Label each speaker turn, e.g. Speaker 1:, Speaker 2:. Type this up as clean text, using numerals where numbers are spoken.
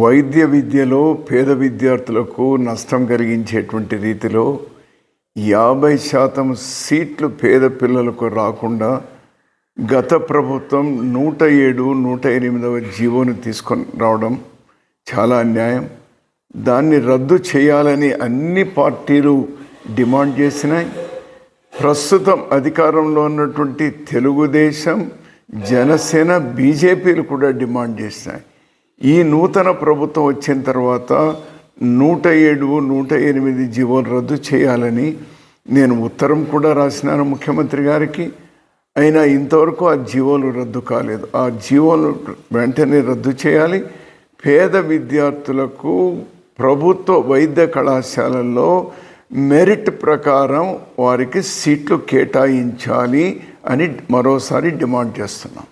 Speaker 1: వైద్య విద్యలో పేద విద్యార్థులకు నష్టం కలిగించేటువంటి రీతిలో 50% సీట్లు పేద పిల్లలకు రాకుండా గత ప్రభుత్వం 107, 108వ జీవోను తీసుకొని రావడం చాలా అన్యాయం. దాన్ని రద్దు చేయాలని అన్ని పార్టీలు డిమాండ్ చేసినాయి. ప్రస్తుతం అధికారంలో ఉన్నటువంటి తెలుగుదేశం, జనసేన, బీజేపీలు కూడా డిమాండ్ చేసినాయి. ఈ నూతన ప్రభుత్వం వచ్చిన తర్వాత 107, 108 జీవోలు రద్దు చేయాలని నేను ఉత్తరం కూడా రాసినాను ముఖ్యమంత్రి గారికి. అయినా ఇంతవరకు ఆ జీవోలు రద్దు కాలేదు. ఆ జీవోలు వెంటనే రద్దు చేయాలి. పేద విద్యార్థులకు ప్రభుత్వ వైద్య కళాశాలల్లో మెరిట్ ప్రకారం వారికి సీట్లు కేటాయించాలి అని మరోసారి డిమాండ్ చేస్తున్నాం.